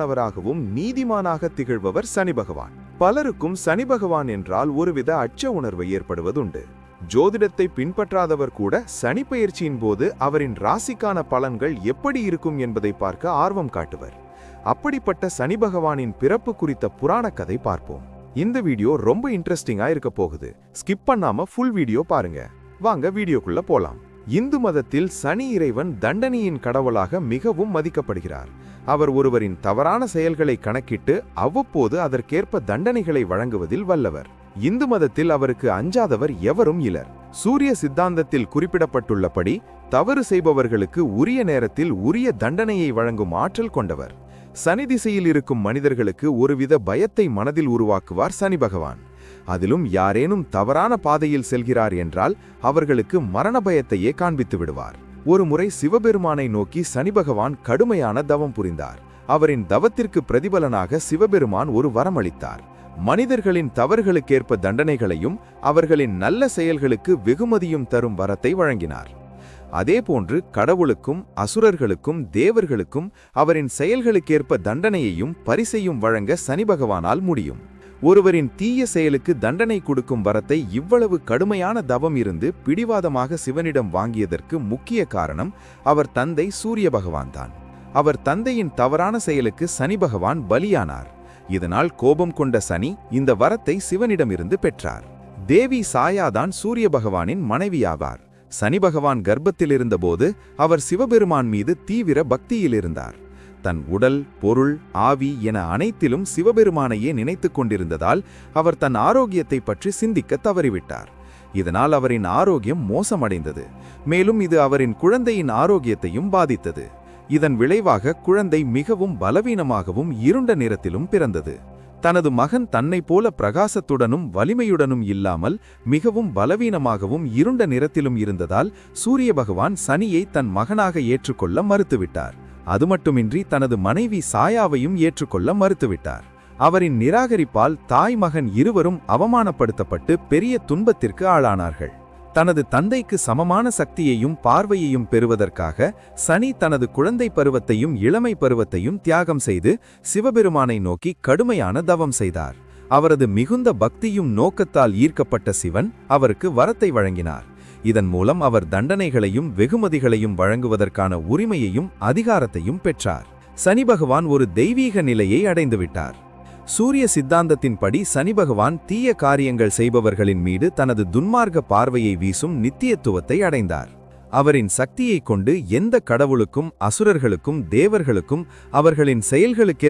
நவராகவும் நீதிமானாக திகழ்பவர் சனி பகவான். பலருக்கும் சனி பகவான் என்றால் ஒருவித அச்ச உணர்வு ஏற்படுவதுண்டு. ஜோதிடத்தை பின்பற்றாதவர் கூட சனி பெயர்ச்சியின் போது அவரின் ராசிக்கான பலன்கள் எப்படி இருக்கும் என்பதை பார்க்க ஆர்வம் காட்டுவர். அப்படிப்பட்ட சனி பகவானின் பிறப்பு குறித்த புராண கதை பார்ப்போம். இந்த வீடியோ ரொம்ப இன்ட்ரெஸ்டிங்கா இருக்க போகுது. ஸ்கிப் பண்ணாம ஃபுல் வீடியோ பாருங்க. வாங்க வீடியோக்குள்ள போலாம். இந்து மதத்தில் சனி இறைவன் தண்டனையின் கடவுளாக மிகவும் மதிக்கப்படுகிறார். அவர் ஒருவரின் தவறான செயல்களை கணக்கிட்டு அவ்வப்போது அதற்கேற்ப தண்டனைகளை வழங்குவதில் வல்லவர். இந்து மதத்தில் அவருக்கு அஞ்சாதவர் எவரும் இலர். சூரிய சித்தாந்தத்தில் குறிப்பிடப்பட்டுள்ளபடி தவறு செய்பவர்களுக்கு உரிய நேரத்தில் உரிய தண்டனையை வழங்கும் ஆற்றல் கொண்டவர். சனி திசையில் இருக்கும் மனிதர்களுக்கு ஒருவித பயத்தை மனதில் உருவாக்குவார் சனி பகவான். அதிலும் யாரேனும் தவறான பாதையில் செல்கிறார் என்றால் அவர்களுக்கு மரண பயத்தையே காண்பித்து விடுவார். ஒருமுறை சிவபெருமானை நோக்கி சனி பகவான் கடுமையான தவம் புரிந்தார். அவரின் தவத்திற்கு பிரதிபலனாக சிவபெருமான் ஒரு வரமளித்தார். மனிதர்களின் தவறுகளுக்கேற்ப தண்டனைகளையும் அவர்களின் நல்ல செயல்களுக்கு வெகுமதியும் தரும் வரத்தை வழங்கினார். அதேபோன்று கடவுளுக்கும் அசுரர்களுக்கும் தேவர்களுக்கும் அவரின் செயல்களுக்கேற்ப தண்டனையையும் பரிசையும் வழங்க சனி பகவானால் முடியும். ஒருவரின் தீய செயலுக்கு தண்டனை கொடுக்கும் வரத்தை இவ்வளவு கடுமையான தவம் இருந்து பிடிவாதமாக சிவனிடம் வாங்கியதற்கு முக்கிய காரணம் அவர் தந்தை சூரிய பகவான் தான். அவர் தந்தையின் தவறான செயலுக்கு சனி பகவான் பலியானார். இதனால் கோபம் கொண்ட சனி இந்த வரத்தை சிவனிடமிருந்து பெற்றார். தேவி சாயாதான் சூரிய பகவானின் மனைவியாவார். சனி பகவான் கர்ப்பத்தில் இருந்தபோது அவர் சிவபெருமான் மீது தீவிர பக்தியில் இருந்தார். தன் உடல், பொருள், ஆவி என அனைத்திலும் சிவபெருமானையே நினைத்துக் கொண்டிருந்ததால் அவர் தன் ஆரோக்கியத்தை பற்றி சிந்திக்க தவறிவிட்டார். இதனால் அவரின் ஆரோக்கியம் மோசமடைந்தது. மேலும் இது அவரின் குழந்தையின் ஆரோக்கியத்தையும் பாதித்தது. இதன் விளைவாக குழந்தை மிகவும் பலவீனமாகவும் இருண்ட நிறத்திலும் பிறந்தது. தனது மகன் தன்னை போல பிரகாசத்துடனும் வலிமையுடனும் இல்லாமல் மிகவும் பலவீனமாகவும் இருண்ட நிறத்திலும் இருந்ததால் சூரிய பகவான் சனியை தன் மகனாக ஏற்றுக்கொள்ள மறுத்துவிட்டார். அது மட்டுமின்றி தனது மனைவி சாயாவையும் ஏற்றுக்கொள்ள மறுத்துவிட்டார். அவரின் நிராகரிப்பால் தாய் மகன் இருவரும் அவமானப்படுத்தப்பட்டு பெரிய துன்பத்திற்கு ஆளானார்கள். தனது தந்தைக்கு சமமான சக்தியையும் பார்வையையும் பெறுவதற்காக சனி தனது குழந்தை பருவத்தையும் இளமை பருவத்தையும் தியாகம் செய்து சிவபெருமானை நோக்கி கடுமையான தவம் செய்தார். அவரது மிகுந்த பக்தியும் நோக்கத்தால் ஈர்க்கப்பட்ட சிவன் அவருக்கு வரத்தை வழங்கினார். இதன் மூலம் அவர் தண்டனைகளையும் வெகுமதிகளையும் வழங்குவதற்கான உரிமையையும் அதிகாரத்தையும் பெற்றார். சனி பகவான் ஒரு தெய்வீக நிலையை அடைந்துவிட்டார். சூரிய சித்தாந்தத்தின்படி சனி பகவான் தீய காரியங்கள் செய்பவர்களின் மீது தனது துன்மார்க்க பார்வையை வீசும் நித்தியத்துவத்தை அடைந்தார். அவரின் சக்தியை கொண்டு எந்த கடவுளுக்கும் அசுரர்களுக்கும் தேவர்களுக்கும் அவர்களின் செயல்களுக்கு